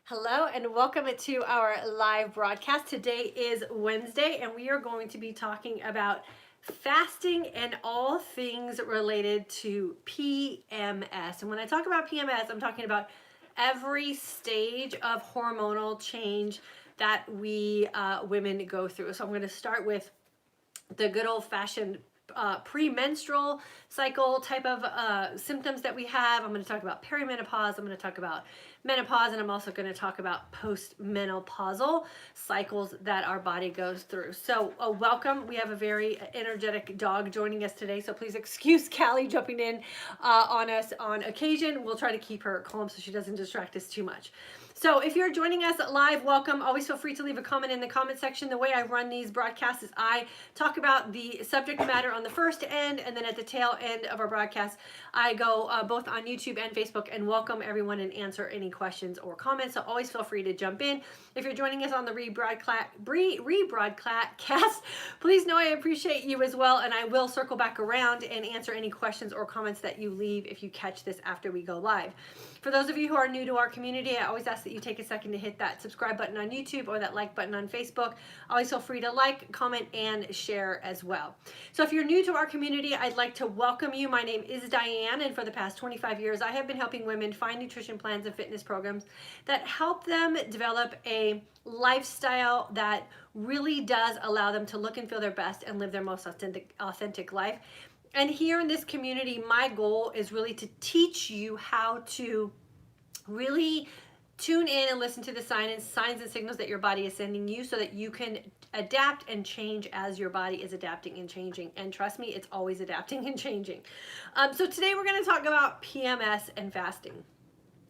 Hello and welcome to our live broadcast. Today is Wednesday and we are going to be talking about fasting and all things related to PMS. And when I talk about PMS, I'm talking about every stage of hormonal change that we women go through. So I'm going to start with the good old-fashioned premenstrual cycle type of symptoms that we have. I'm going to talk about perimenopause. I'm going to talk about menopause, and I'm also going to talk about postmenopausal cycles that our body goes through. So welcome. We have a very energetic dog joining us today, so please excuse Callie jumping in on us on occasion. We'll try to keep her calm so she doesn't distract us too much. So if you're joining us live, welcome. Always feel free to leave a comment in the comment section. The way I run these broadcasts is I talk about the subject matter on the first end, and then at the tail end of our broadcast, I go both on YouTube and Facebook and welcome everyone and answer any questions or comments. So always feel free to jump in. If you're joining us on the rebroadcast, please know I appreciate you as well, and I will circle back around and answer any questions or comments that you leave if you catch this after we go live. For those of you who are new to our community, I always ask that you take a second to hit that subscribe button on YouTube or that like button on Facebook. Always feel free to like, comment, and share as well. So if you're new to our community, I'd like to welcome you. My name is Diane, and for the past 25 years, I have been helping women find nutrition plans and fitness programs that help them develop a lifestyle that really does allow them to look and feel their best and live their most authentic life. And here in this community, my goal is really to teach you how to really tune in and listen to the signs and signals that your body is sending you so that you can adapt and change as your body is adapting and changing. And trust me, it's always adapting and changing. So today we're going to talk about PMS and fasting.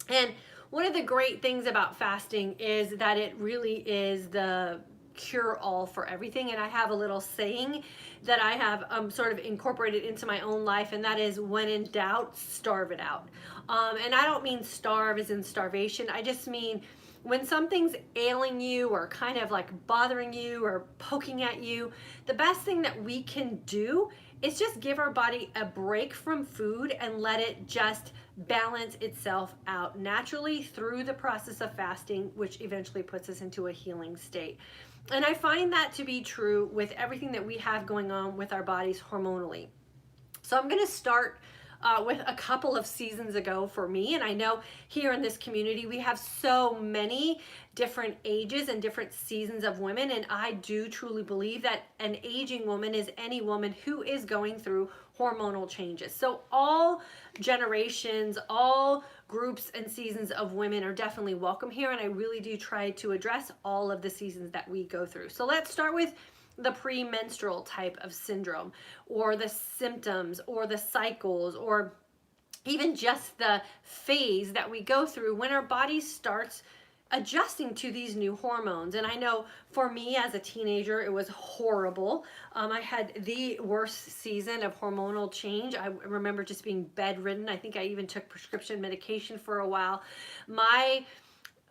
And one of the great things about fasting is that it really is the cure-all for everything. And I have a little saying that I have sort of incorporated into my own life, and that is, when in doubt, starve it out. And I don't mean starve as in starvation. I just mean when something's ailing you or kind of like bothering you or poking at you, the best thing that we can do is just give our body a break from food and let it just balance itself out naturally through the process of fasting, which eventually puts us into a healing state. And I find that to be true with everything that we have going on with our bodies hormonally. So I'm going to start with a couple of seasons ago for me. And I know here in this community, we have so many different ages and different seasons of women. And I do truly believe that an aging woman is any woman who is going through hormonal changes. So all generations, all groups and seasons of women are definitely welcome here. And I really do try to address all of the seasons that we go through. So let's start with the premenstrual type of syndrome, or the symptoms, or the cycles, or even just the phase that we go through when our body starts adjusting to these new hormones. And I know for me as a teenager, it was horrible. I had the worst season of hormonal change. I remember just being bedridden. I think I even took prescription medication for a while. My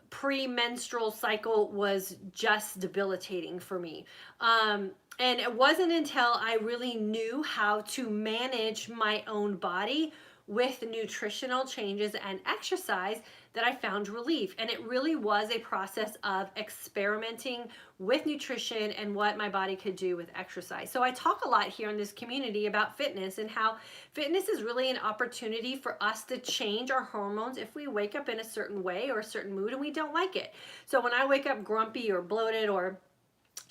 premenstrual cycle was just debilitating for me. And it wasn't until I really knew how to manage my own body with nutritional changes and exercise that I found relief. And it really was a process of experimenting with nutrition and what my body could do with exercise. So I talk a lot here in this community about fitness and how fitness is really an opportunity for us to change our hormones if we wake up in a certain way or a certain mood and we don't like it. So when I wake up grumpy or bloated or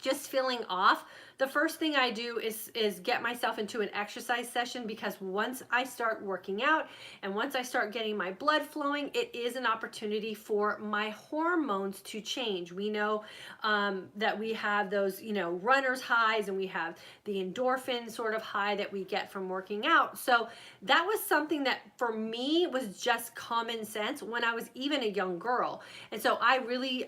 just feeling off, the first thing I do is get myself into an exercise session, because once I start working out and once I start getting my blood flowing, it is an opportunity for my hormones to change. We know that we have those, runner's highs, and we have the endorphin sort of high that we get from working out. So that was something that for me was just common sense when I was even a young girl. And so I really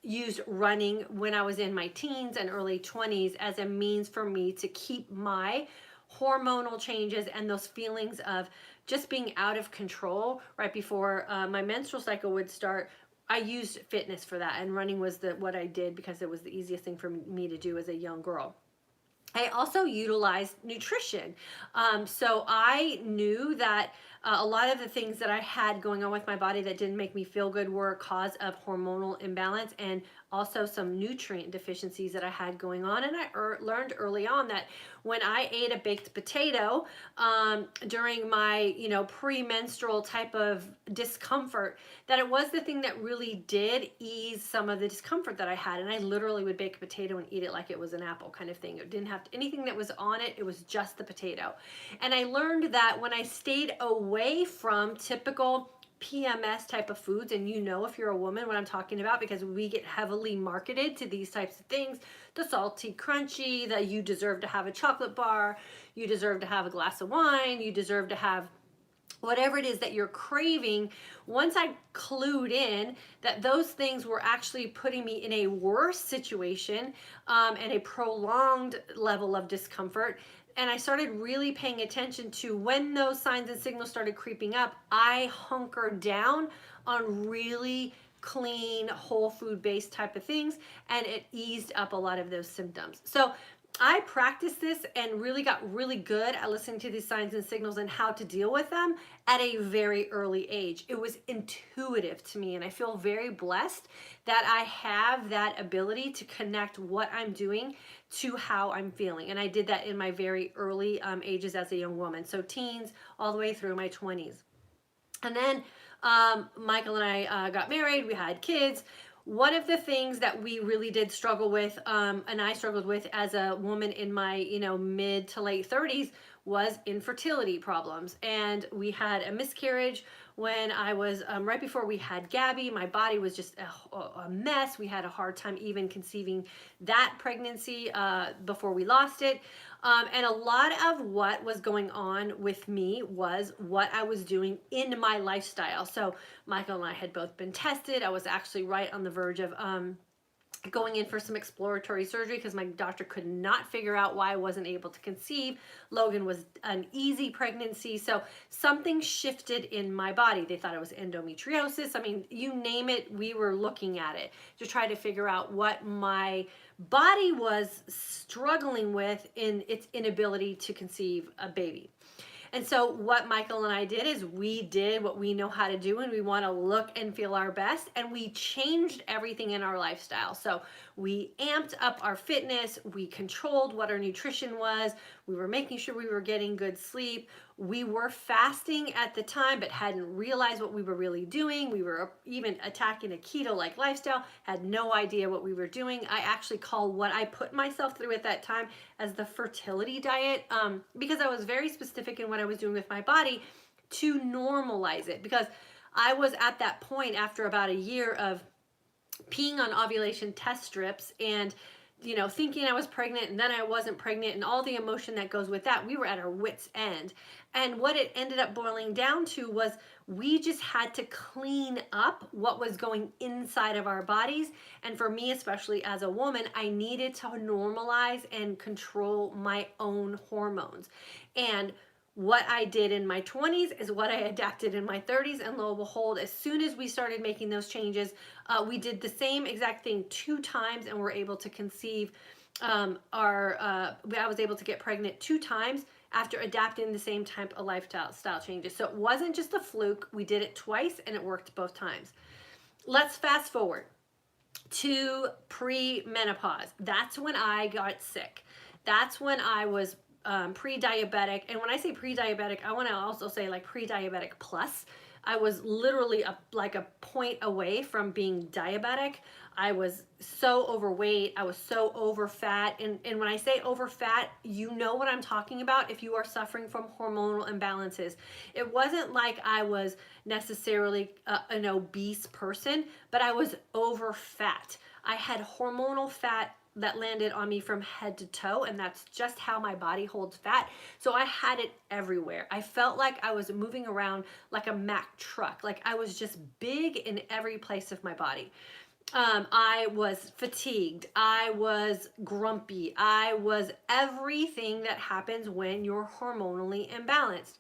used running when I was in my teens and early 20s as a means for me to keep my hormonal changes and those feelings of just being out of control right before my menstrual cycle would start. I used fitness for that, and running was what I did because it was the easiest thing for me to do as a young girl. I also utilized nutrition. So I knew that A lot of the things that I had going on with my body that didn't make me feel good were a cause of hormonal imbalance and also some nutrient deficiencies that I had going on. And I learned early on that when I ate a baked potato during my, premenstrual type of discomfort, that it was the thing that really did ease some of the discomfort that I had. And I literally would bake a potato and eat it like it was an apple kind of thing. It didn't have anything that was on it. It was just the potato. And I learned that when I stayed away from typical PMS type of foods, and if you're a woman what I'm talking about, because we get heavily marketed to these types of things, the salty crunchy, that you deserve to have a chocolate bar, you deserve to have a glass of wine, you deserve to have whatever it is that you're craving. Once I clued in that those things were actually putting me in a worse situation and a prolonged level of discomfort, and I started really paying attention to when those signs and signals started creeping up, I hunkered down on really clean, whole food based type of things, and it eased up a lot of those symptoms. So I practiced this and really got really good at listening to these signs and signals and how to deal with them at a very early age. It was intuitive to me, and I feel very blessed that I have that ability to connect what I'm doing to how I'm feeling. And I did that in my very early ages as a young woman. So teens all the way through my 20s. And then Michael and I got married, we had kids. One of the things that we really did struggle with, and I struggled with as a woman in my, mid to late 30s, was infertility problems. And we had a miscarriage when I was, right before we had Gabby. My body was just a mess. We had a hard time even conceiving that pregnancy before we lost it. And a lot of what was going on with me was what I was doing in my lifestyle. So Michael and I had both been tested. I was actually right on the verge of going in for some exploratory surgery because my doctor could not figure out why I wasn't able to conceive. Logan was an easy pregnancy. So something shifted in my body. They thought it was endometriosis. I mean, you name it, we were looking at it to try to figure out what my body was struggling with in its inability to conceive a baby. And so what Michael and I did is we did what we know how to do, and we want to look and feel our best, and we changed everything in our lifestyle. So we amped up our fitness, we controlled what our nutrition was, we were making sure we were getting good sleep. We were fasting at the time but hadn't realized what we were really doing. We were even attacking a keto-like lifestyle, had no idea what we were doing. I actually call what I put myself through at that time as the fertility diet because I was very specific in what I was doing with my body to normalize it, because I was at that point after about a year of peeing on ovulation test strips and thinking I was pregnant and then I wasn't pregnant and all the emotion that goes with that. We were at our wits' end. And what it ended up boiling down to was we just had to clean up what was going inside of our bodies. And for me, especially as a woman, I needed to normalize and control my own hormones. And what I did in my 20s is what I adapted in my 30s, and lo and behold, as soon as we started making those changes, we did the same exact thing 2 times and were able to conceive I was able to get pregnant 2 times after adapting the same type of lifestyle changes. So it wasn't just a fluke. We did it twice and it worked both times. Let's fast forward to pre-menopause. That's when I got sick. That's when I was pre-diabetic. And when I say pre-diabetic, I want to also say like pre-diabetic plus. I was literally like a point away from being diabetic. I was so overweight. I was so over fat. And when I say over fat, you know what I'm talking about if you are suffering from hormonal imbalances. It wasn't like I was necessarily an obese person, but I was over fat. I had hormonal fat that landed on me from head to toe, and that's just how my body holds fat. So I had it everywhere. I felt like I was moving around like a Mack truck. Like I was just big in every place of my body. I was fatigued. I was grumpy. I was everything that happens when you're hormonally imbalanced.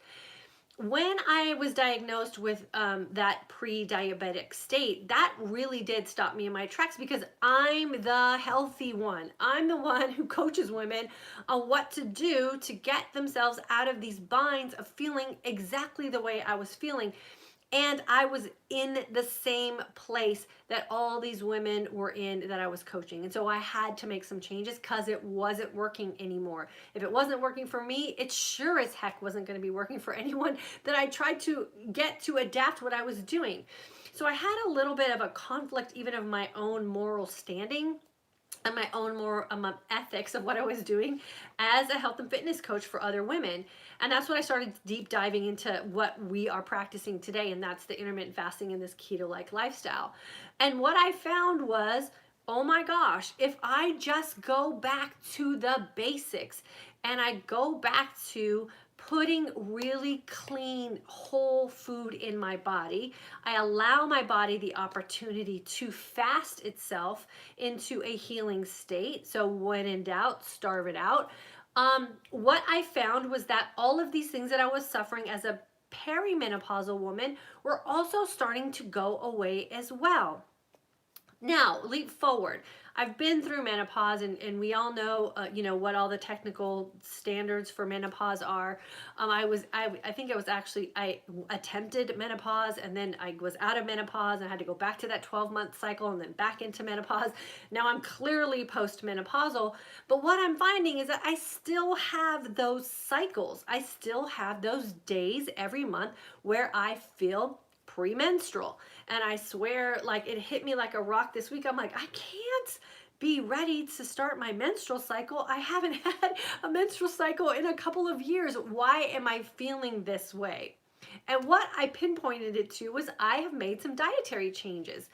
when I was diagnosed with that pre-diabetic state, that really did stop me in my tracks, because I'm the healthy one. I'm the one who coaches women on what to do to get themselves out of these binds of feeling exactly the way I was feeling. And I was in the same place that all these women were in that I was coaching. And so I had to make some changes because it wasn't working anymore. If it wasn't working for me, it sure as heck wasn't going to be working for anyone that I tried to get to adapt what I was doing. So I had a little bit of a conflict even of my own moral standing and my own more ethics of what I was doing as a health and fitness coach for other women. And that's when I started deep diving into what we are practicing today, and that's the intermittent fasting and this keto-like lifestyle. And what I found was, oh my gosh, if I just go back to the basics and I go back to putting really clean, whole food in my body, I allow my body the opportunity to fast itself into a healing state. So when in doubt, starve it out. What I found was that all of these things that I was suffering as a perimenopausal woman were also starting to go away as well. Now, leap forward. I've been through menopause, and we all know, what all the technical standards for menopause are. I think I attempted menopause, and then I was out of menopause, and I had to go back to that 12-month cycle and then back into menopause. Now I'm clearly postmenopausal, but what I'm finding is that I still have those cycles. I still have those days every month where I feel premenstrual. And I swear, like, it hit me like a rock this week. I'm like, I can't be ready to start my menstrual cycle. I haven't had a menstrual cycle in a couple of years. Why am I feeling this way? And what I pinpointed it to was I have made some dietary changes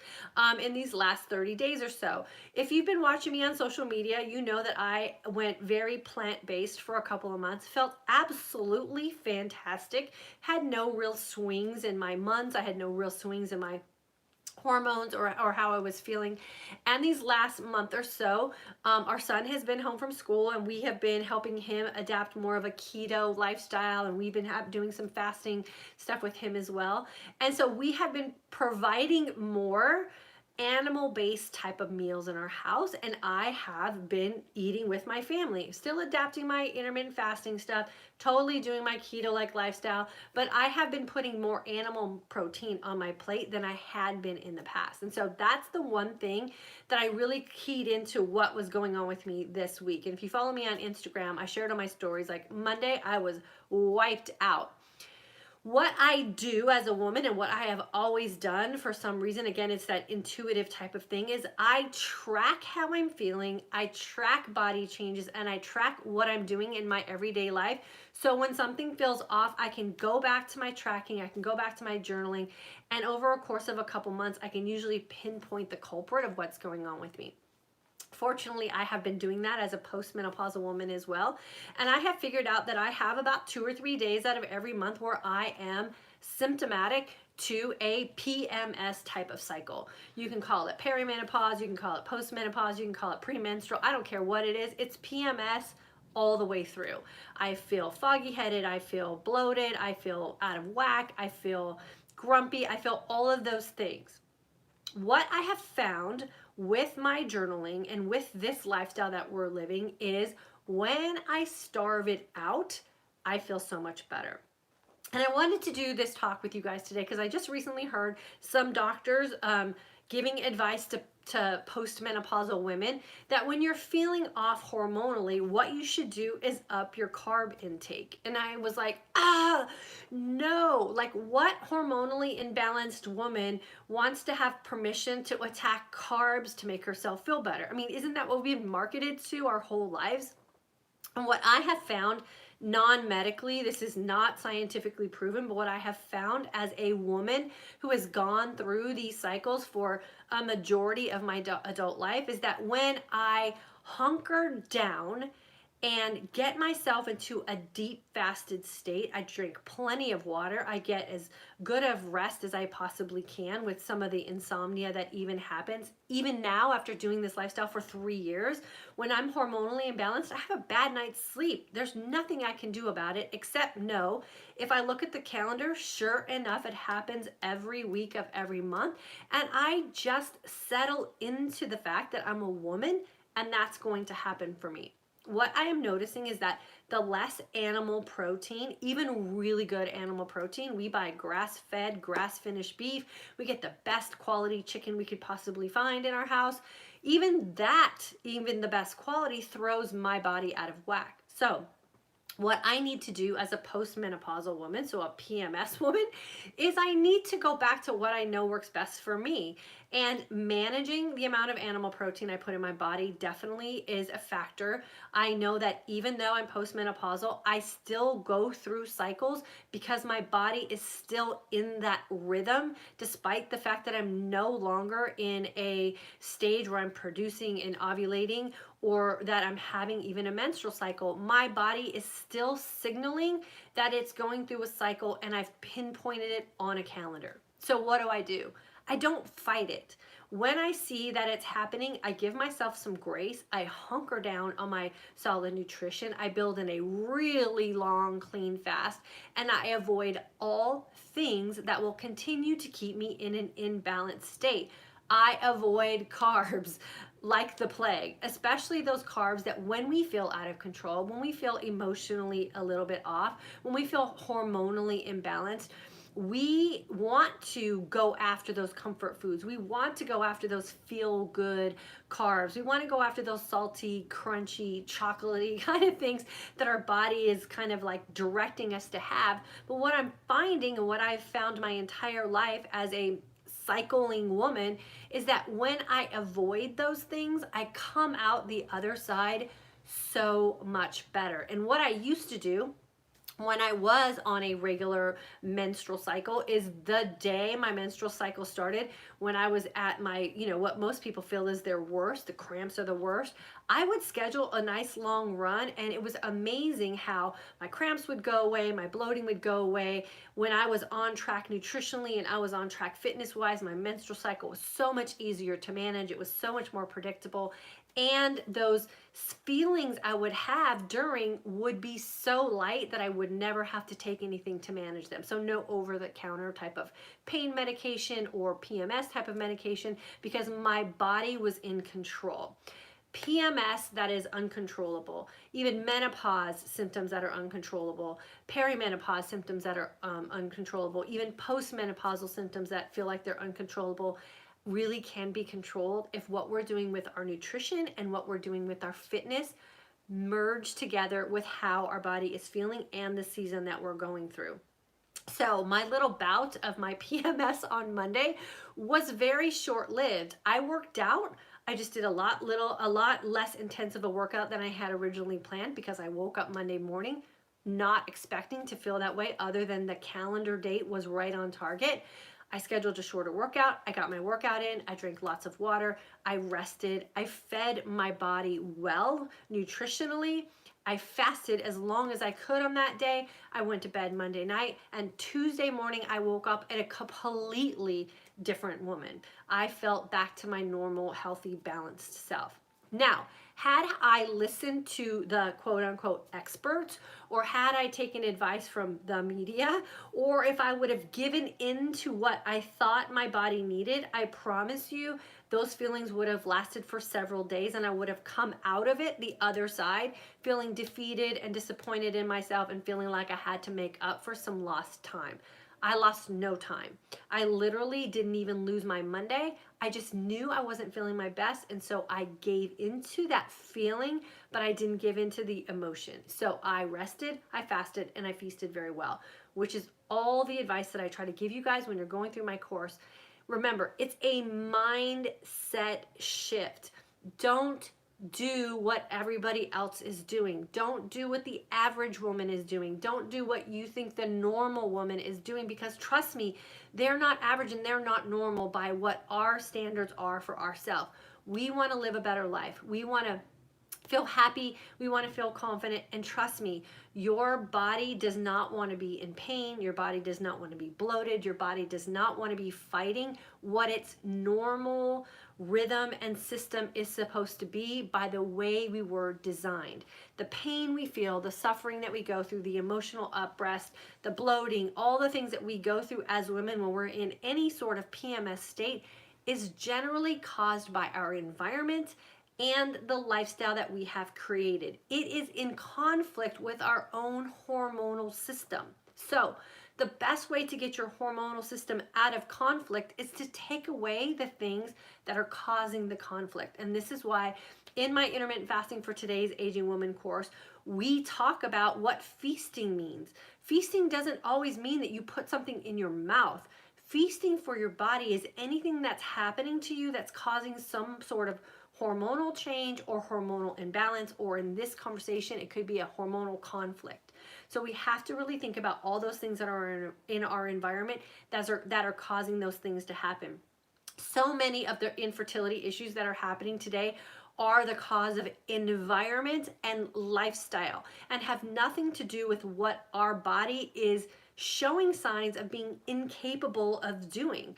in these last 30 days or so. If you've been watching me on social media, you know that I went very plant-based for a couple of months, felt absolutely fantastic, had no real swings in my months, I had no real swings in my hormones or how I was feeling. And these last month or so, our son has been home from school, and we have been helping him adapt more of a keto lifestyle, and we've been doing some fasting stuff with him as well. And so we have been providing more animal-based type of meals in our house, and I have been eating with my family, still adapting my intermittent fasting stuff, totally doing my keto-like lifestyle, but I have been putting more animal protein on my plate than I had been in the past. And so that's the one thing that I really keyed into what was going on with me this week. And if you follow me on Instagram, I shared on my stories, like Monday, I was wiped out. What I do as a woman, and what I have always done for some reason, again, it's that intuitive type of thing, is I track how I'm feeling, I track body changes, and I track what I'm doing in my everyday life. So when something feels off, I can go back to my tracking, I can go back to my journaling, and over a course of a couple months, I can usually pinpoint the culprit of what's going on with me. Fortunately, I have been doing that as a postmenopausal woman as well. And I have figured out that I have about 2 or 3 days out of every month where I am symptomatic to a PMS type of cycle. You can call it perimenopause, you can call it postmenopause, you can call it premenstrual. I don't care what it is. It's PMS all the way through. I feel foggy headed, I feel bloated, I feel out of whack, I feel grumpy, I feel all of those things. What I have found with my journaling and with this lifestyle that we're living is when I starve it out, I feel so much better. And I wanted to do this talk with you guys today because I just recently heard some doctors giving advice to postmenopausal women that when you're feeling off hormonally, what you should do is up your carb intake. And I was like, no, like what hormonally imbalanced woman wants to have permission to attack carbs to make herself feel better? I mean, isn't that what we've been marketed to our whole lives? And what I have found non-medically, this is not scientifically proven, but what I have found as a woman who has gone through these cycles for a majority of my adult life is that when I hunker down and get myself into a deep fasted state. I drink plenty of water. I get as good of rest as I possibly can with some of the insomnia that even happens. Even now, after doing this lifestyle for 3 years, when I'm hormonally imbalanced, I have a bad night's sleep. There's nothing I can do about it except know if I look at the calendar, sure enough, it happens every week of every month. And I just settle into the fact that I'm a woman and that's going to happen for me. What I am noticing is that the less animal protein, even really good animal protein, we buy grass-fed, grass-finished beef. We get the best quality chicken we could possibly find in our house. Even that, even the best quality, throws my body out of whack. So what I need to do as a postmenopausal woman, so a PMS woman, is I need to go back to what I know works best for me. And managing the amount of animal protein I put in my body definitely is a factor. I know that even though I'm postmenopausal, I still go through cycles because my body is still in that rhythm, despite the fact that I'm no longer in a stage where I'm producing and ovulating or that I'm having even a menstrual cycle. My body is still signaling that it's going through a cycle, and I've pinpointed it on a calendar. So what do? I don't fight it. When I see that it's happening, I give myself some grace. I hunker down on my solid nutrition. I build in a really long, clean fast, and I avoid all things that will continue to keep me in an imbalanced state. I avoid carbs like the plague, especially those carbs that when we feel out of control, when we feel emotionally a little bit off, when we feel hormonally imbalanced, we want to go after those comfort foods. We want to go after those feel-good carbs. We want to go after those salty, crunchy, chocolatey kind of things that our body is kind of like directing us to have. But what I'm finding, and what I've found my entire life as a cycling woman, is that when I avoid those things, I come out the other side so much better. And what I used to do when I was on a regular menstrual cycle is the day my menstrual cycle started, when I was at my, what most people feel is their worst, the cramps are the worst, I would schedule a nice long run, and it was amazing how my cramps would go away, my bloating would go away. When I was on track nutritionally and I was on track fitness-wise, my menstrual cycle was so much easier to manage. It was so much more predictable. And those feelings I would have during would be so light that I would never have to take anything to manage them. So no over-the-counter type of pain medication or PMS type of medication, because my body was in control. PMS that is uncontrollable, even menopause symptoms that are uncontrollable, perimenopause symptoms that are uncontrollable, even postmenopausal symptoms that feel like they're uncontrollable, really can be controlled if what we're doing with our nutrition and what we're doing with our fitness merge together with how our body is feeling and the season that we're going through. So my little bout of my PMS on Monday was very short-lived. I worked out. I just did a lot less intensive a workout than I had originally planned, because I woke up Monday morning not expecting to feel that way, other than the calendar date was right on target. I scheduled a shorter workout. I got my workout in. I drank lots of water. I rested. I fed my body well nutritionally. I fasted as long as I could on that day. I went to bed Monday night, and Tuesday morning I woke up a completely different woman. I felt back to my normal, healthy, balanced self. Now, had I listened to the quote-unquote experts, or had I taken advice from the media, or if I would have given in to what I thought my body needed, I promise you those feelings would have lasted for several days, and I would have come out of it the other side feeling defeated and disappointed in myself and feeling like I had to make up for some lost time. I lost no time. I literally didn't even lose my Monday. I just knew I wasn't feeling my best, and so I gave into that feeling, but I didn't give into the emotion. So I rested, I fasted, and I feasted very well, which is all the advice that I try to give you guys when you're going through my course. Remember, it's a mindset shift. Don't do what everybody else is doing. Don't do what the average woman is doing. Don't do what you think the normal woman is doing, because trust me, they're not average and they're not normal by what our standards are for ourselves. We want to live a better life. We want to feel happy, we want to feel confident, and trust me, your body does not want to be in pain, your body does not want to be bloated, your body does not want to be fighting what its normal rhythm and system is supposed to be by the way we were designed. The pain we feel, the suffering that we go through, the emotional upbreast, the bloating, all the things that we go through as women when we're in any sort of PMS state is generally caused by our environment and the lifestyle that we have created. It is in conflict with our own hormonal system. So the best way to get your hormonal system out of conflict is to take away the things that are causing the conflict. And this is why in my Intermittent Fasting for Today's Aging Woman course, we talk about what feasting means. Feasting doesn't always mean that you put something in your mouth. Feasting for your body is anything that's happening to you that's causing some sort of hormonal change or hormonal imbalance, or in this conversation, it could be a hormonal conflict. So we have to really think about all those things that are in our environment that are causing those things to happen. So many of the infertility issues that are happening today are the cause of environment and lifestyle and have nothing to do with what our body is showing signs of being incapable of doing.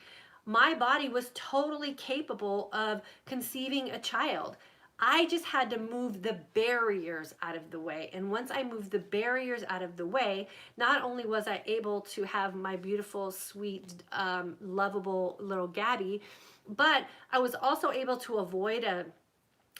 My body was totally capable of conceiving a child. I just had to move the barriers out of the way. And once I moved the barriers out of the way, not only was I able to have my beautiful, sweet, lovable little Gabby, but I was also able to avoid a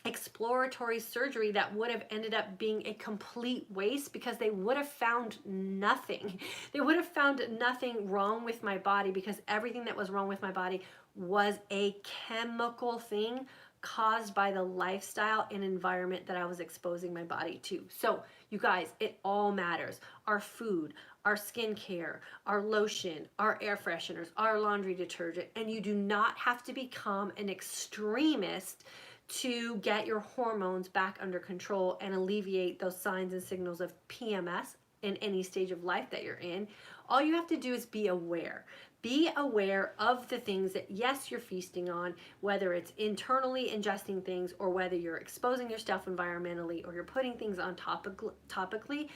exploratory surgery that would have ended up being a complete waste because they would have found nothing. They would have found nothing wrong with my body because everything that was wrong with my body was a chemical thing caused by the lifestyle and environment that I was exposing my body to. So you guys, it all matters. Our food, our skincare, our lotion, our air fresheners, our laundry detergent, and you do not have to become an extremist to get your hormones back under control and alleviate those signs and signals of PMS in any stage of life that you're in. All you have to do is be aware. Be aware of the things that, yes, you're feasting on, whether it's internally ingesting things or whether you're exposing yourself environmentally or you're putting things on topically.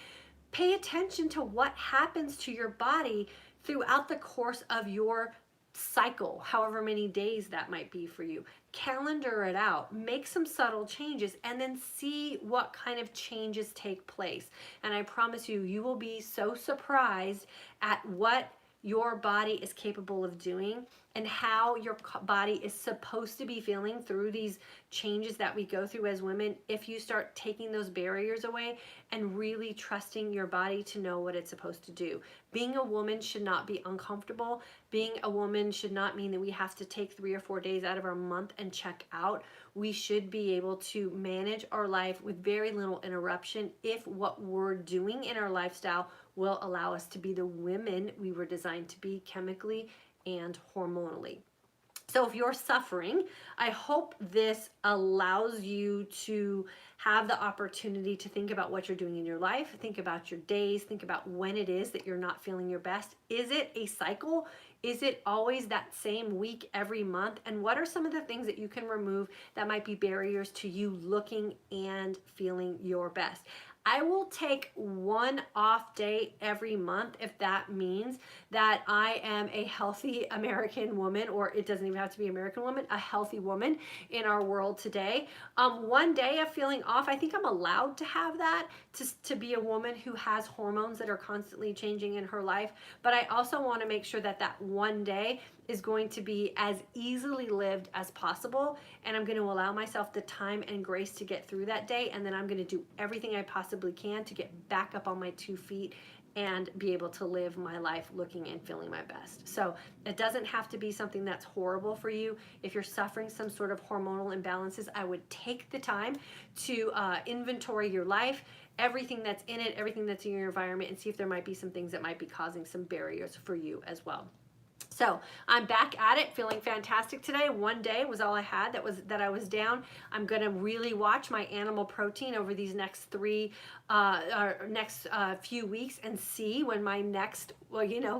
Pay attention to what happens to your body throughout the course of your cycle, however many days that might be for you. Calendar it out, make some subtle changes, and then see what kind of changes take place. And I promise you, you will be so surprised at what your body is capable of doing and how your body is supposed to be feeling through these changes that we go through as women if you start taking those barriers away and really trusting your body to know what it's supposed to do. Being a woman should not be uncomfortable. Being a woman should not mean that we have to take 3 or 4 days out of our month and check out. We should be able to manage our life with very little interruption if what we're doing in our lifestyle will allow us to be the women we were designed to be chemically and hormonally. So if you're suffering, I hope this allows you to have the opportunity to think about what you're doing in your life, think about your days, think about when it is that you're not feeling your best. Is it a cycle? Is it always that same week every month? And what are some of the things that you can remove that might be barriers to you looking and feeling your best? I will take one off day every month if that means that I am a healthy American woman, or it doesn't even have to be American woman, a healthy woman in our world today. One day of feeling off, I think I'm allowed to have that to be a woman who has hormones that are constantly changing in her life. But I also want to make sure that that one day is going to be as easily lived as possible, and I'm going to allow myself the time and grace to get through that day, and then I'm going to do everything I possibly can to get back up on my 2 feet and be able to live my life looking and feeling my best. So it doesn't have to be something that's horrible for you. If you're suffering some sort of hormonal imbalances, I would take the time to inventory your life, everything that's in it, everything that's in your environment, and see if there might be some things that might be causing some barriers for you as well. So I'm back at it, feeling fantastic today. One day was all I had that I was down. I'm gonna really watch my animal protein over these next few weeks and see when my next,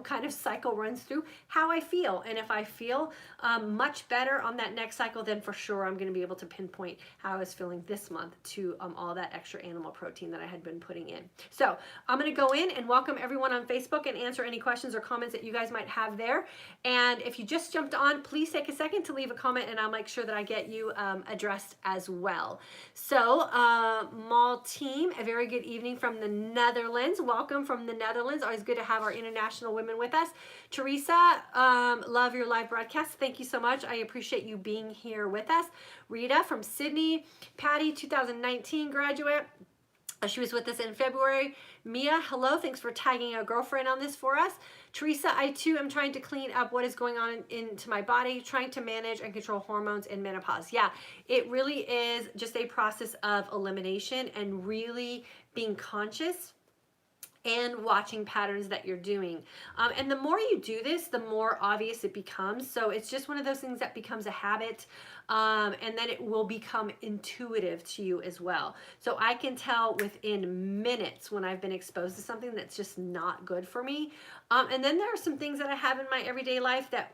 kind of cycle runs through how I feel. And if I feel much better on that next cycle, then for sure I'm gonna be able to pinpoint how I was feeling this month to all that extra animal protein that I had been putting in. So I'm gonna go in and welcome everyone on Facebook and answer any questions or comments that you guys might have there. And if you just jumped on, please take a second to leave a comment and I'll make sure that I get you addressed as well. So, Mall team, a very good evening from the Netherlands. Welcome from the Netherlands. Always good to have our international women with us. Teresa, love your live broadcast. Thank you so much. I appreciate you being here with us. Rita from Sydney. Patty, 2019 graduate. She was with us in February. Mia, hello. Thanks for tagging a girlfriend on this for us. Teresa, I too am trying to clean up what is going on into my body, trying to manage and control hormones in menopause. Yeah, it really is just a process of elimination and really being conscious and watching patterns that you're doing. And the more you do this, the more obvious it becomes. So it's just one of those things that becomes a habit. And then it will become intuitive to you as well. So I can tell within minutes when I've been exposed to something that's just not good for me. And then there are some things that I have in my everyday life that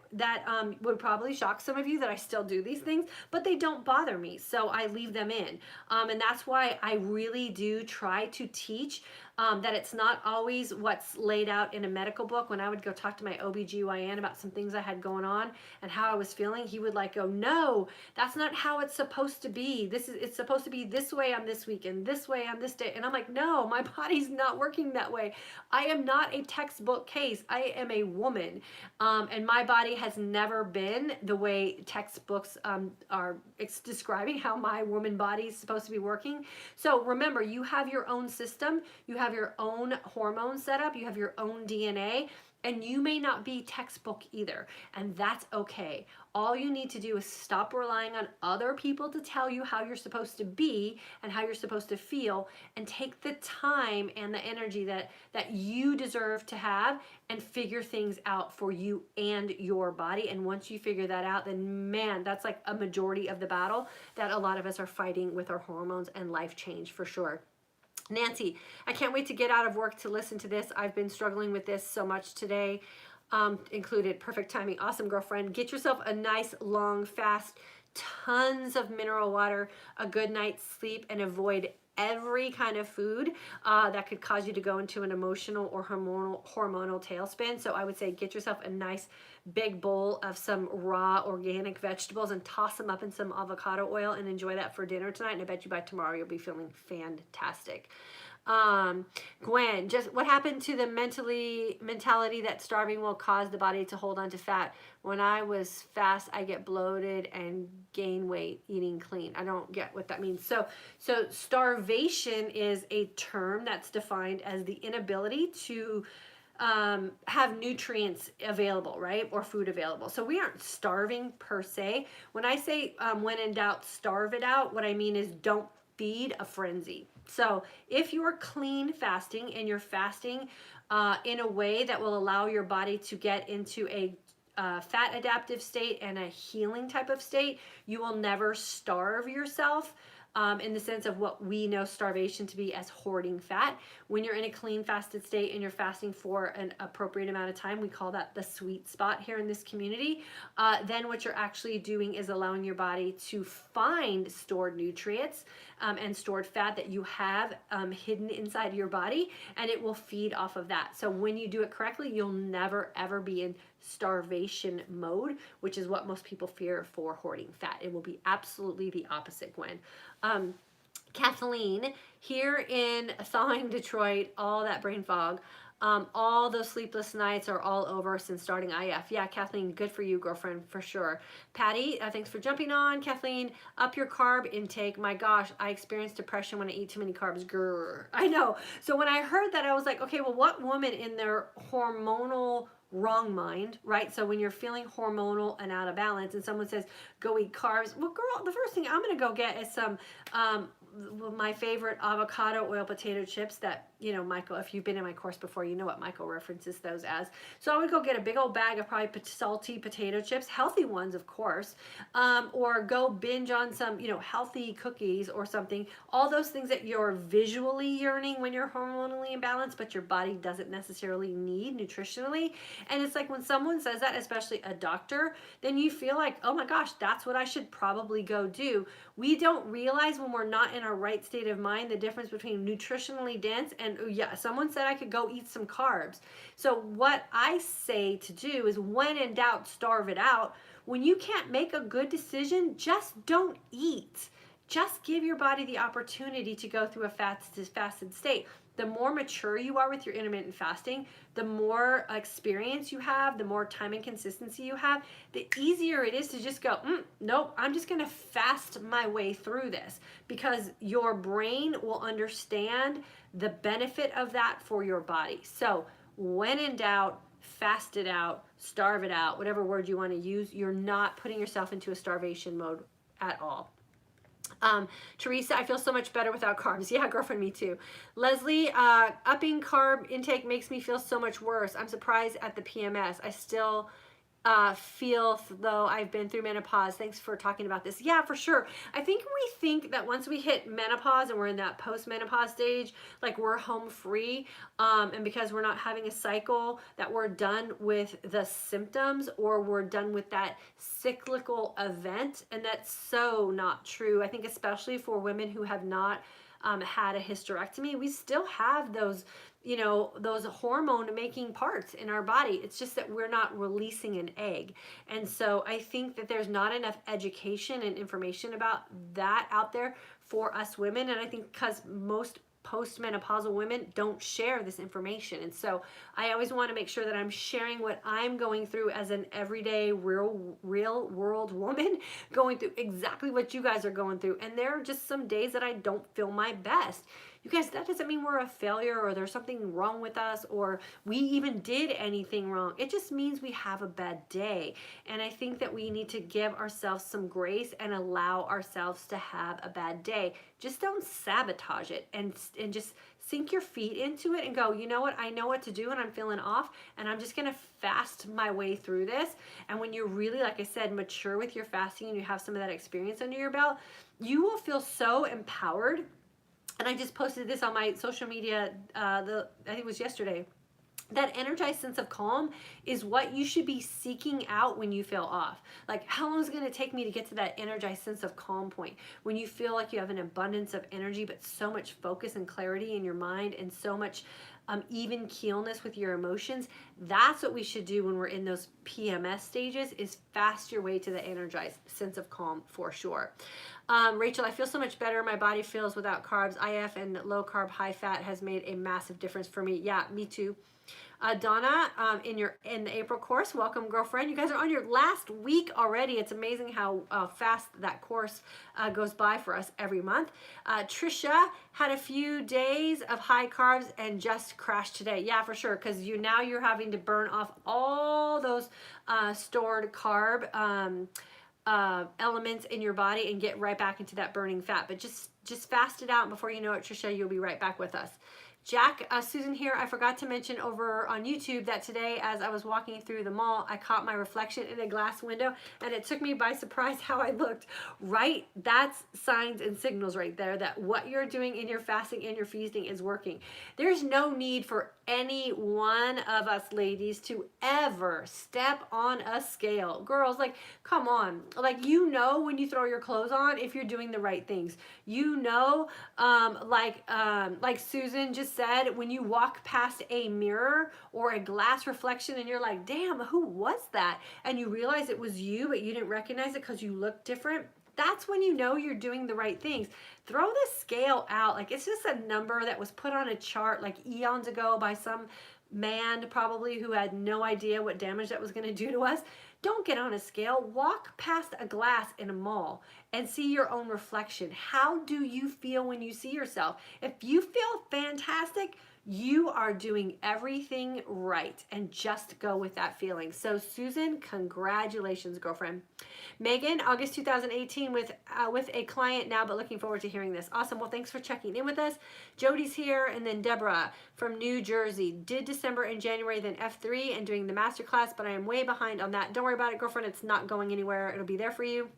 would probably shock some of you, that I still do these things, but they don't bother me. So I leave them in. And that's why I really do try to teach that it's not always what's laid out in a medical book. When I would go talk to my OBGYN about some things I had going on and how I was feeling, he would go, no, that's not how it's supposed to be. It's supposed to be this way on this week and this way on this day. And I'm like, no, my body's not working that way. I am not a textbook case. I am a woman. And my body has never been the way textbooks are describing how my woman body is supposed to be working. So remember, you have your own system. You have your own hormone setup. You have your own DNA. And you may not be textbook either, and that's okay. All you need to do is stop relying on other people to tell you how you're supposed to be and how you're supposed to feel, and take the time and the energy that you deserve to have and figure things out for you and your body. And once you figure that out, then man, that's like a majority of the battle that a lot of us are fighting with our hormones and life change for sure. Nancy, I can't wait to get out of work to listen to this. I've been struggling with this so much today, included perfect timing. Awesome, girlfriend. Get yourself a nice long fast, tons of mineral water, a good night's sleep, and avoid every kind of food that could cause you to go into an emotional or hormonal tailspin. So I would say get yourself a nice big bowl of some raw organic vegetables and toss them up in some avocado oil and enjoy that for dinner tonight. And I bet you by tomorrow you'll be feeling fantastic. Gwen, just what happened to the mentality that starving will cause the body to hold on to fat? When I was fast, I get bloated and gain weight eating clean. I don't get what that means. So starvation is a term that's defined as the inability to have nutrients available, right? Or food available. So we aren't starving per se. When I say when in doubt, starve it out, what I mean is don't feed a frenzy. So if you're clean fasting and you're fasting in a way that will allow your body to get into a fat adaptive state and a healing type of state, you will never starve yourself. In the sense of what we know starvation to be as hoarding fat. When you're in a clean fasted state and you're fasting for an appropriate amount of time, we call that the sweet spot here in this community. Then what you're actually doing is allowing your body to find stored nutrients and stored fat that you have hidden inside your body, and it will feed off of that. So when you do it correctly, you'll never ever be in starvation mode, which is what most people fear for hoarding fat. It will be absolutely the opposite, Gwen. Kathleen, here in thawing Detroit, all that brain fog, all those sleepless nights are all over since starting IF. Yeah, Kathleen, good for you, girlfriend, for sure. Patty, thanks for jumping on. Kathleen, up your carb intake. My gosh, I experience depression when I eat too many carbs. Grrr. I know. So when I heard that, I was like, okay, well, what woman in their hormonal wrong mind, right? So when you're feeling hormonal and out of balance and someone says, go eat carbs, well, girl, the first thing I'm going to go get is some my favorite avocado oil potato chips that, you know, Michael, if you've been in my course before, you know what Michael references those as. So I would go get a big old bag of probably salty potato chips, healthy ones, of course, or go binge on some, you know, healthy cookies or something. All those things that you're visually yearning when you're hormonally imbalanced, but your body doesn't necessarily need nutritionally. And it's like when someone says that, especially a doctor, then you feel like, oh my gosh, that's what I should probably go do. We don't realize when we're not in our right state of mind the difference between nutritionally dense and, oh yeah, someone said I could go eat some carbs. So what I say to do is, when in doubt, starve it out. When you can't make a good decision, just don't eat. Just give your body the opportunity to go through a fasted state. The more mature you are with your intermittent fasting, the more experience you have, the more time and consistency you have, the easier it is to just go, nope, I'm just gonna fast my way through this, because your brain will understand the benefit of that for your body. So when in doubt, fast it out, starve it out, whatever word you wanna use. You're not putting yourself into a starvation mode at all. Teresa, I feel so much better without carbs. Yeah, girlfriend, me too. Leslie, upping carb intake makes me feel so much worse. I'm surprised at the PMS. I still feel though I've been through menopause. Thanks for talking about this. Yeah, for sure. I think we think that once we hit menopause and we're in that post-menopause stage, like we're home free, and because we're not having a cycle, that we're done with the symptoms, or we're done with that cyclical event. And that's so not true. I think especially for women who have not had a hysterectomy, we still have those, you know, those hormone making parts in our body. It's just that we're not releasing an egg. And so I think that there's not enough education and information about that out there for us women. And I think because most postmenopausal women don't share this information. And so I always want to make sure that I'm sharing what I'm going through as an everyday real world woman, going through exactly what you guys are going through. And there are just some days that I don't feel my best. You guys, that doesn't mean we're a failure or there's something wrong with us or we even did anything wrong. It just means we have a bad day. And I think that we need to give ourselves some grace and allow ourselves to have a bad day. Just don't sabotage it and just sink your feet into it and go, you know what, I know what to do and I'm feeling off and I'm just gonna fast my way through this. And when you're really, like I said, mature with your fasting and you have some of that experience under your belt, you will feel so empowered. And I just posted this on my social media, I think it was yesterday. That energized sense of calm is what you should be seeking out when you feel off. Like, how long is it going to take me to get to that energized sense of calm point? When you feel like you have an abundance of energy, but so much focus and clarity in your mind and so much even keelness with your emotions. That's what we should do when we're in those PMS stages, is fast your way to the energized sense of calm for sure. Rachel, I feel so much better. My body feels without carbs. IF and low carb, high fat has made a massive difference for me. Yeah, me too. Donna, in the April course, welcome, girlfriend. You guys are on your last week already. It's amazing how fast that course goes by for us every month. Trisha had a few days of high carbs and just crashed today. Yeah, for sure, because now you're having to burn off all those stored carb elements in your body and get right back into that burning fat. But just fast it out, and before you know it, Trisha, you'll be right back with us. Jack, Susan here. I forgot to mention over on YouTube that today, as I was walking through the mall, I caught my reflection in a glass window and it took me by surprise how I looked. Right? That's signs and signals right there that what you're doing in your fasting and your feasting is working. There's no need for any one of us ladies to ever step on a scale. Girls, like, come on. Like, when you throw your clothes on, if you're doing the right things. Like Susan just said, when you walk past a mirror or a glass reflection and you're like, damn, who was that? And you realize it was you, but you didn't recognize it because you look different. That's when you know you're doing the right things. Throw the scale out. Like, it's just a number that was put on a chart like eons ago by some man probably who had no idea what damage that was going to do to us. Don't get on a scale. Walk past a glass in a mall and see your own reflection. How do you feel when you see yourself? If you feel fantastic, you are doing everything right, and just go with that feeling. So Susan, congratulations, girlfriend. Megan, August 2018 with a client now, but looking forward to hearing this. Awesome. Well, thanks for checking in with us. Jody's here, and then Deborah from New Jersey. Did December and January, then F3 and doing the masterclass, but I am way behind on that. Don't worry about it, girlfriend. It's not going anywhere. It'll be there for you.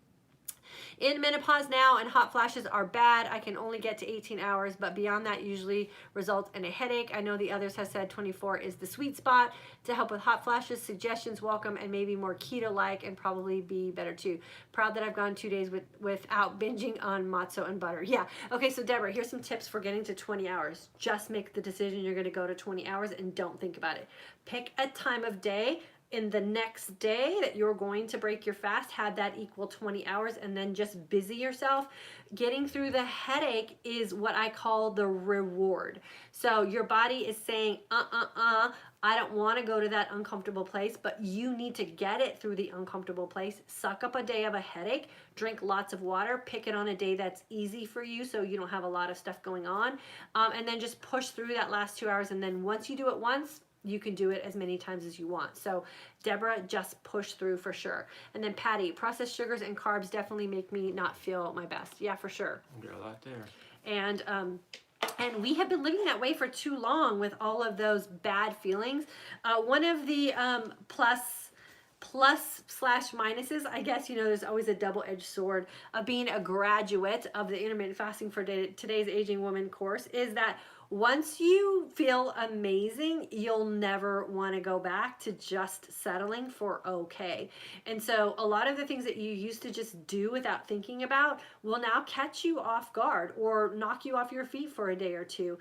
In menopause now, and hot flashes are bad. I can only get to 18 hours, but beyond that usually results in a headache. I know the others have said 24 is the sweet spot to help with hot flashes. Suggestions welcome, and maybe more keto-like, and probably be better too. Proud that I've gone 2 days without binging on matzo and butter. Yeah. Okay, so Deborah, here's some tips for getting to 20 hours. Just make the decision you're going to go to 20 hours and don't think about it. Pick a time of day in the next day that you're going to break your fast, have that equal 20 hours, and then just busy yourself. Getting through the headache is what I call the reward. So your body is saying, I don't want to go to that uncomfortable place, but you need to get it through the uncomfortable place. Suck up a day of a headache, drink lots of water, pick it on a day that's easy for you so you don't have a lot of stuff going on, and then just push through that last 2 hours. And then once you do it once, you can do it as many times as you want. So Deborah, just push through for sure. And then Patty, processed sugars and carbs definitely make me not feel my best. Yeah, for sure. You're a lot there. And we have been living that way for too long with all of those bad feelings. One of the plus/minuses, I guess, there's always a double-edged sword of being a graduate of the Intermittent Fasting for Today's Aging Woman course, is that once you feel amazing, you'll never want to go back to just settling for okay. And so a lot of the things that you used to just do without thinking about will now catch you off guard or knock you off your feet for a day or two.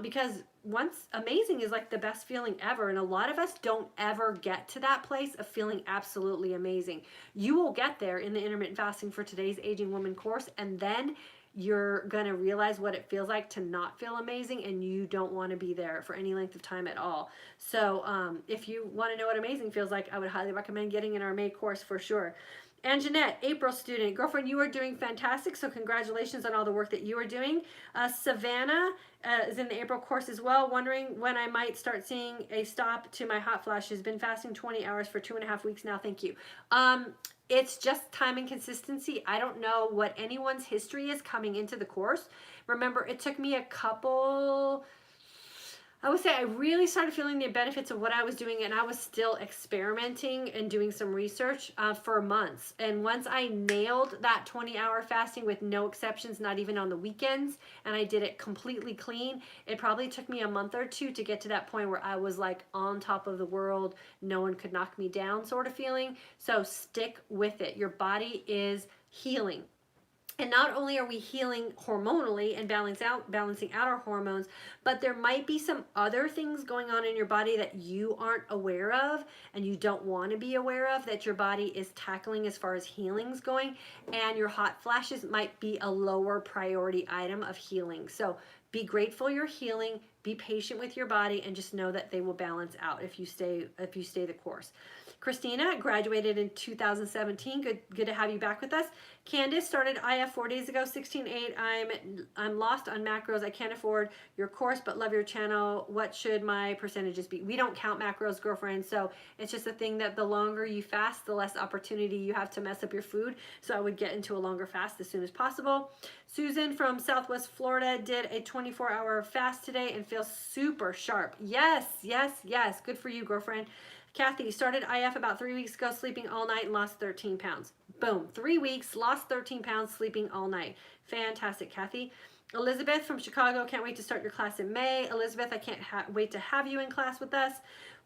Because once amazing is like the best feeling ever. And a lot of us don't ever get to that place of feeling absolutely amazing. You will get there in the Intermittent Fasting for Today's Aging Woman course, and then you're going to realize what it feels like to not feel amazing, and you don't want to be there for any length of time at all. So if you want to know what amazing feels like, I would highly recommend getting in our May course for sure. And Jeanette, April student, girlfriend, you are doing fantastic. So congratulations on all the work that you are doing. Savannah is in the April course as well, wondering when I might start seeing a stop to my hot flashes. Been fasting 20 hours for 2.5 weeks now. Thank you. It's just time and consistency. I don't know what anyone's history is coming into the course. Remember, it took me I would say I really started feeling the benefits of what I was doing, and I was still experimenting and doing some research for months. And once I nailed that 20-hour fasting with no exceptions, not even on the weekends, and I did it completely clean, it probably took me a month or two to get to that point where I was like on top of the world, no one could knock me down sort of feeling. So stick with it. Your body is healing. And not only are we healing hormonally and balancing out our hormones, but there might be some other things going on in your body that you aren't aware of and you don't want to be aware of, that your body is tackling as far as healing's going. And your hot flashes might be a lower priority item of healing. So be grateful you're healing, be patient with your body, and just know that they will balance out if you stay the course. Christina graduated in 2017. Good to have you back with us. Candace started IF 4 days ago, 16.8. I'm lost on macros. I can't afford your course, but love your channel. What should my percentages be? We don't count macros, girlfriend. So it's just a thing that the longer you fast, the less opportunity you have to mess up your food. So I would get into a longer fast as soon as possible. Susan from Southwest Florida did a 24-hour fast today and feels super sharp. Yes, yes, yes. Good for you, girlfriend. Kathy started IF about 3 weeks ago, sleeping all night, and lost 13 pounds. Boom. 3 weeks, lost 13 pounds, sleeping all night. Fantastic, Kathy. Elizabeth from Chicago, can't wait to start your class in May. Elizabeth, I can't wait to have you in class with us.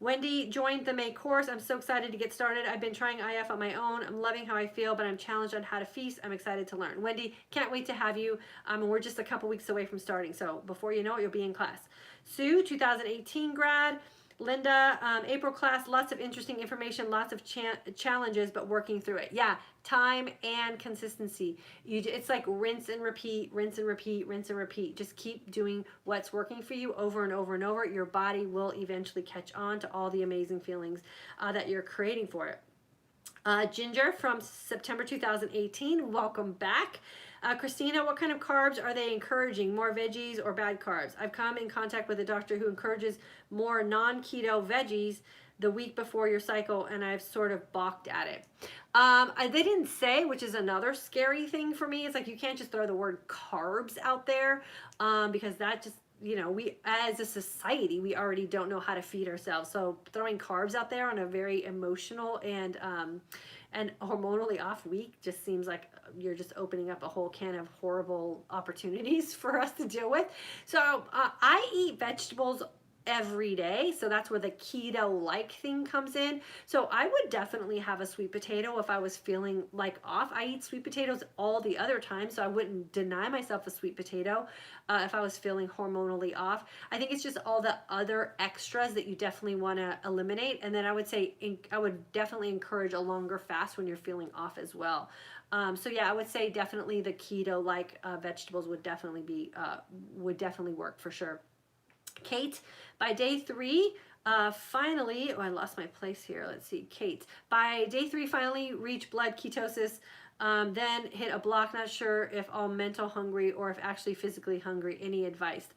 Wendy joined the May course. I'm so excited to get started. I've been trying IF on my own. I'm loving how I feel, but I'm challenged on how to feast. I'm excited to learn. Wendy, can't wait to have you. We're just a couple weeks away from starting, so before you know it, you'll be in class. Sue, 2018 grad. Linda, April class, lots of interesting information, lots of challenges, but working through it. Yeah, time and consistency. It's like rinse and repeat, rinse and repeat, rinse and repeat. Just keep doing what's working for you over and over and over. Your body will eventually catch on to all the amazing feelings that you're creating for it. Ginger from September 2018, welcome back. Christina, what kind of carbs are they encouraging? More veggies or bad carbs? I've come in contact with a doctor who encourages more non-keto veggies the week before your cycle, and I've sort of balked at it. They didn't say, which is another scary thing for me. It's like you can't just throw the word carbs out there because that just, you know, we as a society, we already don't know how to feed ourselves. So throwing carbs out there on a very emotional and hormonally off week just seems like you're just opening up a whole can of horrible opportunities for us to deal with. So I eat vegetables every day, so that's where the keto-like thing comes in. So I would definitely have a sweet potato if I was feeling like off. I eat sweet potatoes all the other time, so I wouldn't deny myself a sweet potato if I was feeling hormonally off. I think it's just all the other extras that you definitely want to eliminate. And then I would say I would definitely encourage a longer fast when you're feeling off as well. So yeah, I would say definitely the keto-like vegetables would definitely work for sure. Kate, by day 3, finally, I lost my place here. Let's see, Kate. By day 3, finally reached blood ketosis, then hit a block. Not sure if all mental hungry or if actually physically hungry. Any advice?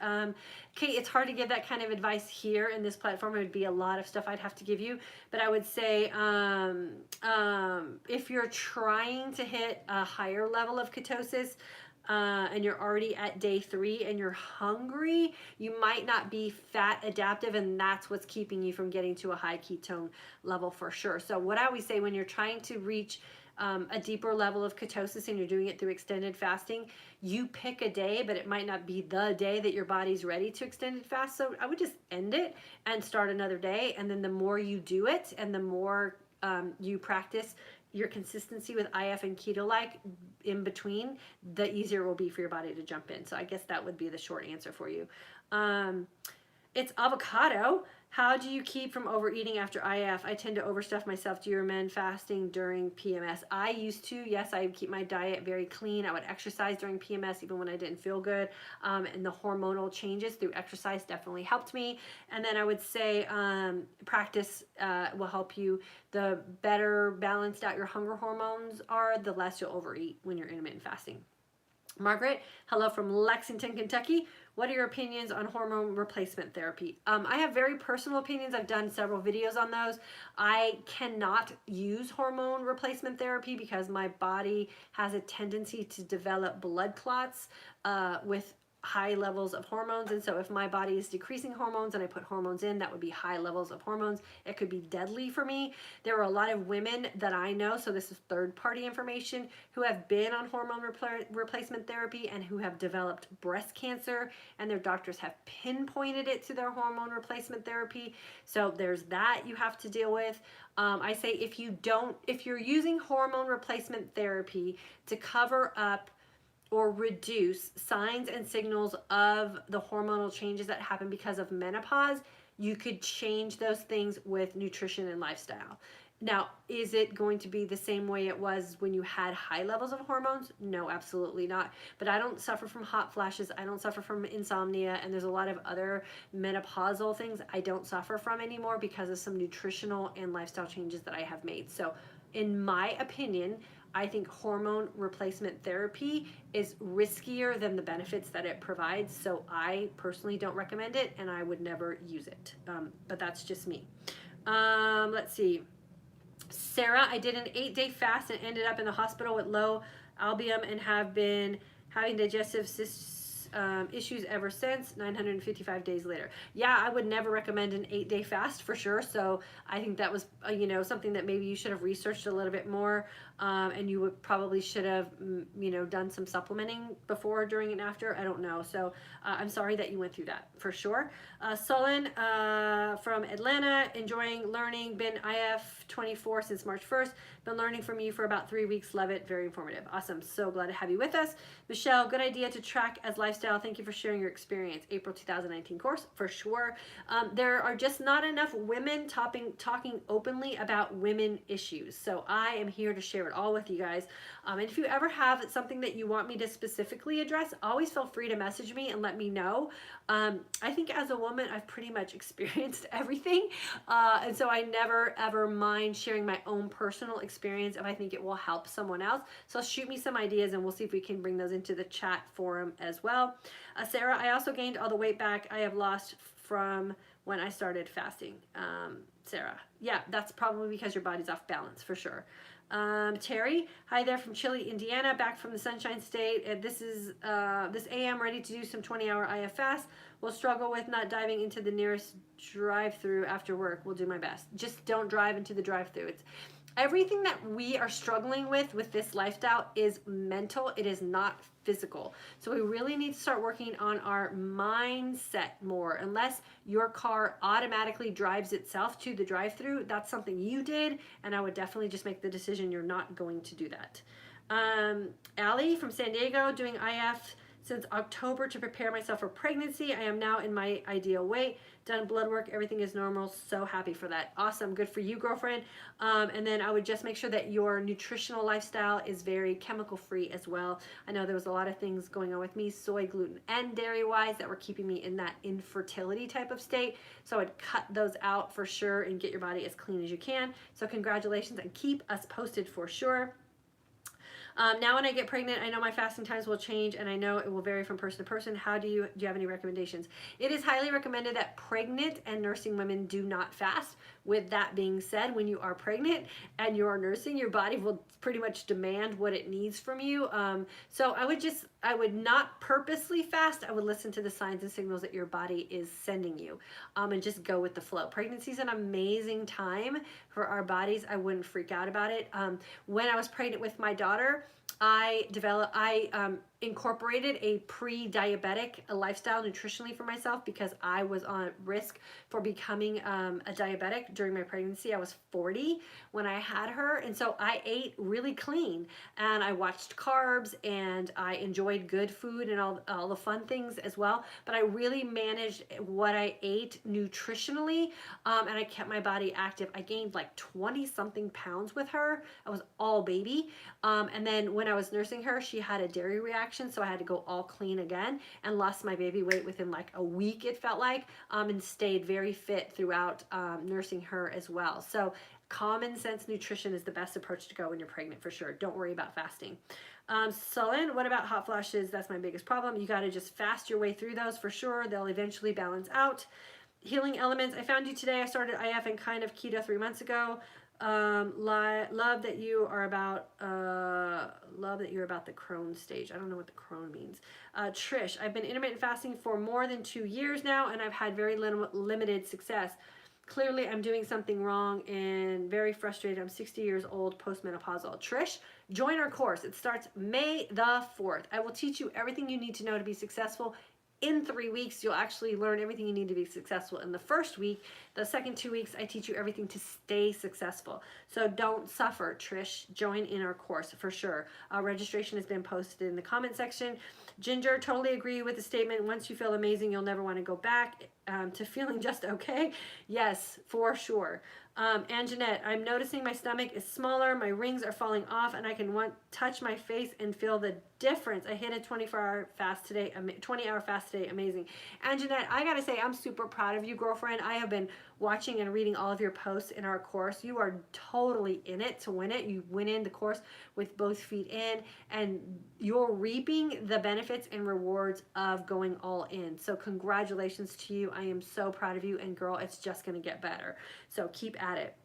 Kate, it's hard to give that kind of advice here in this platform. It would be a lot of stuff I'd have to give you. But I would say if you're trying to hit a higher level of ketosis, and you're already at day 3 and you're hungry, you might not be fat adaptive, and that's what's keeping you from getting to a high ketone level for sure. So what I always say, when you're trying to reach a deeper level of ketosis and you're doing it through extended fasting, you pick a day, but it might not be the day that your body's ready to extended fast. So I would just end it and start another day. And then the more you do it and the more you practice your consistency with IF and keto-like in between, the easier it will be for your body to jump in. So I guess that would be the short answer for you. It's avocado. How do you keep from overeating after IF? I tend to overstuff myself. Do you recommend fasting during PMS? I used to. Yes, I would keep my diet very clean. I would exercise during PMS even when I didn't feel good. And the hormonal changes through exercise definitely helped me. And then I would say practice will help you. The better balanced out your hunger hormones are, the less you'll overeat when you're intermittent fasting. Margaret, hello from Lexington, Kentucky. What are your opinions on hormone replacement therapy? I have very personal opinions. I've done several videos on those. I cannot use hormone replacement therapy because my body has a tendency to develop blood clots with high levels of hormones. And so if my body is decreasing hormones and I put hormones in, that would be high levels of hormones. It could be deadly for me. There are a lot of women that I know, so this is third-party information, who have been on hormone replacement therapy and who have developed breast cancer, and their doctors have pinpointed it to their hormone replacement therapy. So there's that you have to deal with. I say if you're using hormone replacement therapy to cover up or reduce signs and signals of the hormonal changes that happen because of menopause, you could change those things with nutrition and lifestyle. Now, is it going to be the same way it was when you had high levels of hormones? No, absolutely not. But I don't suffer from hot flashes. I don't suffer from insomnia. And there's a lot of other menopausal things I don't suffer from anymore because of some nutritional and lifestyle changes that I have made. So in my opinion, I think hormone replacement therapy is riskier than the benefits that it provides. So I personally don't recommend it, and I would never use it. But that's just me. Let's see. Sarah, I did an 8-day fast and ended up in the hospital with low albumin and have been having digestive issues ever since, 955 days later. Yeah, I would never recommend an 8-day fast for sure. So I think that was, something that maybe you should have researched a little bit more. And you would probably should have, done some supplementing before, during, and after. I don't know. So I'm sorry that you went through that for sure. Sullen from Atlanta, enjoying learning. Been IF 24 since March 1st. Been learning from you for about 3 weeks. Love it. Very informative. Awesome. So glad to have you with us. Michelle, good idea to track as lifestyle. Thank you for sharing your experience. April 2019 course for sure. There are just not enough women talking openly about women issues. So I am here to share share it all with you guys. And if you ever have something that you want me to specifically address, always feel free to message me and let me know. I think as a woman, I've pretty much experienced everything. And so I never ever mind sharing my own personal experience if I think it will help someone else. So shoot me some ideas and we'll see if we can bring those into the chat forum as well. Sarah, I also gained all the weight back I have lost from when I started fasting. Sarah, yeah, that's probably because your body's off balance for sure. Terry, hi there from Chile, Indiana, back from the Sunshine State. This AM ready to do some 20-hour IF fast. Will struggle with not diving into the nearest drive-through after work. Will do my best. Just don't drive into the drive-through. It's everything that we are struggling with this lifestyle is mental. It is not physical. So we really need to start working on our mindset more. Unless your car automatically drives itself to the drive-through, that's something you did, and I would definitely just make the decision you're not going to do that. Allie from San Diego, doing IF since October to prepare myself for pregnancy. I am now in my ideal weight. Done blood work, everything is normal. So happy for that. Awesome, good for you, girlfriend. And then I would just make sure that your nutritional lifestyle is very chemical free as well. I know there was a lot of things going on with me, soy, gluten, and dairy wise, that were keeping me in that infertility type of state. So I'd cut those out for sure and get your body as clean as you can. So congratulations, and keep us posted for sure. Now when I get pregnant, I know my fasting times will change, and I know it will vary from person to person. Do you have any recommendations? It is highly recommended that pregnant and nursing women do not fast. With that being said, when you are pregnant and you are nursing, your body will pretty much demand what it needs from you. So I would not purposely fast. I would listen to the signs and signals that your body is sending you, and just go with the flow. Pregnancy is an amazing time for our bodies. I wouldn't freak out about it. When I was pregnant with my daughter, I incorporated a pre-diabetic lifestyle nutritionally for myself because I was on risk for becoming a diabetic during my pregnancy. I was 40 when I had her, and so I ate really clean, and I watched carbs, and I enjoyed good food and all the fun things as well, but I really managed what I ate nutritionally, and I kept my body active. I gained like 20 something pounds with her. I was all baby, and then when I was nursing her, she had a dairy reaction, so I had to go all clean again, and lost my baby weight within like a week, it felt like, and stayed very fit throughout nursing her as well. So common sense nutrition is the best approach to go when you're pregnant for sure. Don't worry about fasting. Sullen, what about hot flashes? That's my biggest problem. You got to just fast your way through those for sure. They'll eventually balance out. Healing elements. I found you today. I started IF and kind of keto 3 months ago. Love that you are about the Crohn stage. I don't know what the Crohn means. Trish, I've been intermittent fasting for more than 2 years now, and I've had very limited success. Clearly I'm doing something wrong and very frustrated. I'm 60 years old, postmenopausal. Trish, join our course. It starts May the 4th. I will teach you everything you need to know to be successful. In 3 weeks, you'll actually learn everything you need to be successful. In the first week, the second 2 weeks, I teach you everything to stay successful. So don't suffer, Trish. Join in our course for sure. Registration has been posted in the comment section. Ginger, totally agree with the statement. Once you feel amazing, you'll never want to go back to feeling just okay. Yes, for sure. And Jeanette, I'm noticing my stomach is smaller, my rings are falling off, and I can touch my face and feel the difference. I hit a 20-hour fast today, amazing. And Jeanette, I gotta say, I'm super proud of you, girlfriend. I have been watching and reading all of your posts in our course. You are totally in it to win it. You went in the course with both feet in, and you're reaping the benefits and rewards of going all in. So congratulations to you. I am so proud of you, and girl, it's just gonna get better. So keep at it.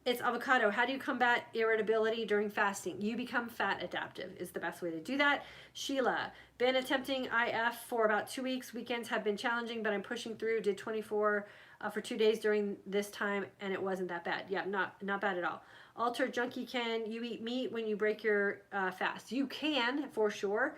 It's avocado. How do you combat irritability during fasting? You become fat adaptive is the best way to do that. Sheila, been attempting IF for about 2 weeks. Weekends have been challenging, but I'm pushing through. Did 24 for 2 days during this time, and it wasn't that bad. Yeah, not bad at all. Alter Junkie, can you eat meat when you break your fast? You can, for sure.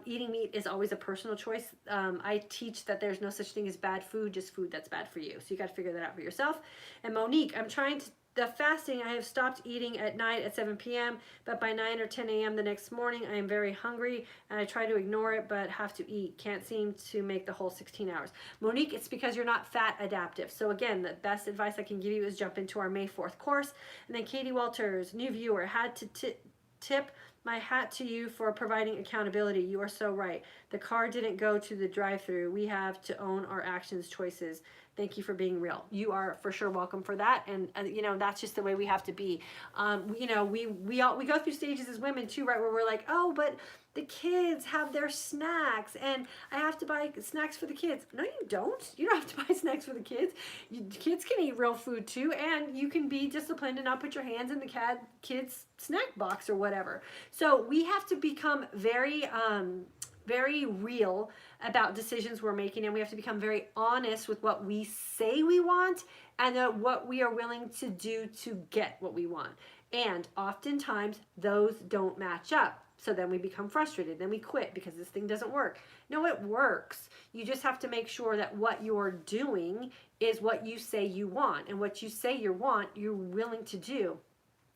Eating meat is always a personal choice. I teach that there's no such thing as bad food, just food that's bad for you. So you got to figure that out for yourself. And Monique, I'm trying The fasting, I have stopped eating at night at 7 p.m., but by 9 or 10 a.m. the next morning, I am very hungry, and I try to ignore it, but have to eat. Can't seem to make the whole 16 hours. Monique, it's because you're not fat adaptive. So again, the best advice I can give you is jump into our May 4th course. And then Katie Walters, new viewer, had to tip my hat to you for providing accountability. You are so right. The car didn't go to the drive-thru. We have to own our actions, choices. Thank you for being real. You are for sure welcome for that, and you know, that's just the way we have to be. You know, we go through stages as women too, right? Where we're like, oh, but the kids have their snacks, and I have to buy snacks for the kids. No, you don't. You don't have to buy snacks for the kids. Kids can eat real food too, and you can be disciplined and not put your hands in the kids' snack box or whatever. So we have to become very real about decisions we're making, and we have to become very honest with what we say we want and what we are willing to do to get what we want. And oftentimes those don't match up. So then we become frustrated, then we quit because this thing doesn't work. No, it works. You just have to make sure that what you're doing is what you say you want, and what you say you want, you're willing to do.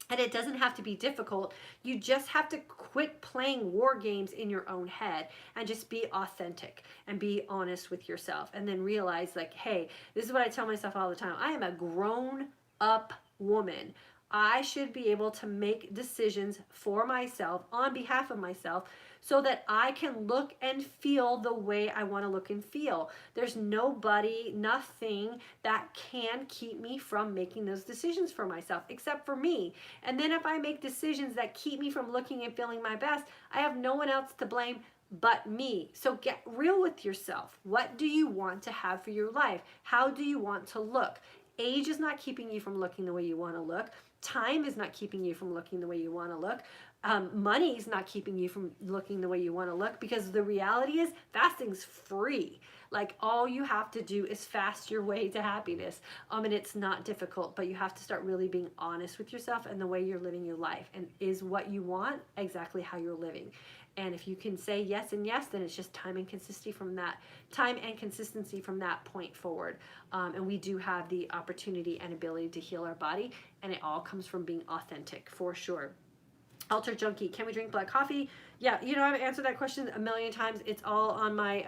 And it doesn't have to be difficult. You just have to quit playing war games in your own head and just be authentic and be honest with yourself. And then realize, like, hey, this is what I tell myself all the time. I am a grown up woman. I should be able to make decisions for myself, on behalf of myself, so that I can look and feel the way I want to look and feel. There's nobody, nothing that can keep me from making those decisions for myself except for me. And then if I make decisions that keep me from looking and feeling my best, I have no one else to blame but me. So get real with yourself. What do you want to have for your life? How do you want to look? Age is not keeping you from looking the way you want to look. Time is not keeping you from looking the way you want to look. Money is not keeping you from looking the way you want to look, because the reality is fasting's free. Like, all you have to do is fast your way to happiness. And it's not difficult, but you have to start really being honest with yourself and the way you're living your life. And is what you want exactly how you're living? And if you can say yes and yes, then it's just time and consistency from that point forward. And we do have the opportunity and ability to heal our body, and it all comes from being authentic, for sure. Alter Junkie, can we drink black coffee? Yeah, you know, I've answered that question a million times. It's all on my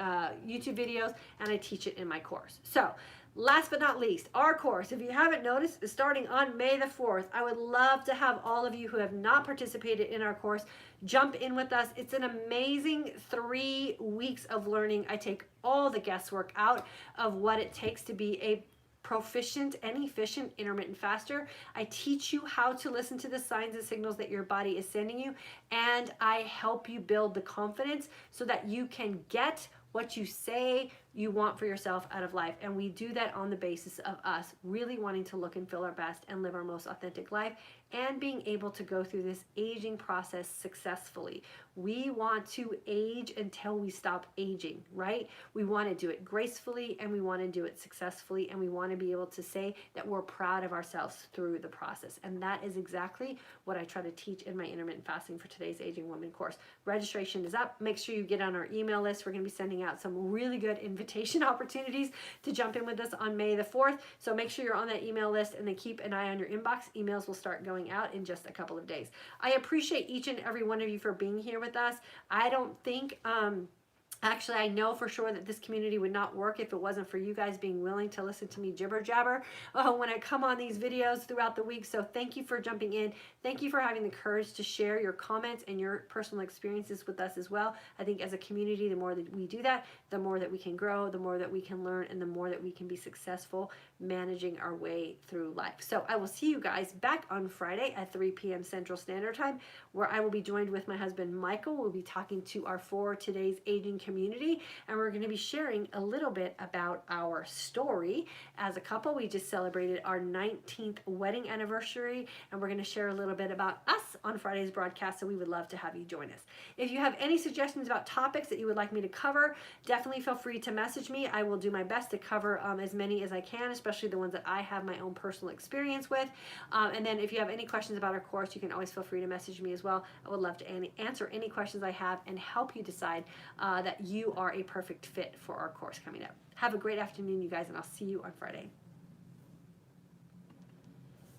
YouTube videos, and I teach it in my course. So, last but not least, our course, if you haven't noticed, is starting on May the 4th. I would love to have all of you who have not participated in our course jump in with us. It's an amazing 3 weeks of learning. I take all the guesswork out of what it takes to be a proficient and efficient intermittent faster. I teach you how to listen to the signs and signals that your body is sending you, and I help you build the confidence so that you can get what you say you want for yourself out of life. And we do that on the basis of us really wanting to look and feel our best and live our most authentic life, and being able to go through this aging process successfully. We want to age until we stop aging, right? We want to do it gracefully, and we want to do it successfully, and we want to be able to say that we're proud of ourselves through the process. And that is exactly what I try to teach in my intermittent fasting for today's Aging Woman course. Registration is up. Make sure you get on our email list. We're going to be sending out some really good invitation opportunities to jump in with us on May the 4th. So make sure you're on that email list, and then keep an eye on your inbox. Emails will start going out in just a couple of days. I appreciate each and every one of you for being here with us. I don't think actually, I know for sure that this community would not work if it wasn't for you guys being willing to listen to me jibber jabber when I come on these videos throughout the week. So thank you for jumping in. Thank you for having the courage to share your comments and your personal experiences with us as well. I think as a community, the more that we do that, the more that we can grow, the more that we can learn, and the more that we can be successful managing our way through life. So I will see you guys back on Friday at 3 p.m. Central Standard Time, where I will be joined with my husband, Michael. We'll be talking to our For Today's Aging community, and we're going to be sharing a little bit about our story as a couple. We just celebrated our 19th wedding anniversary, and we're going to share a little bit about us on Friday's broadcast, so we would love to have you join us. If you have any suggestions about topics that you would like me to cover, definitely feel free to message me. I will do my best to cover as many as I can, especially the ones that I have my own personal experience with. And then if you have any questions about our course, you can always feel free to message me as well. I would love to answer any questions I have and help you decide that you are a perfect fit for our course coming up. Have a great afternoon, you guys, and I'll see you on Friday.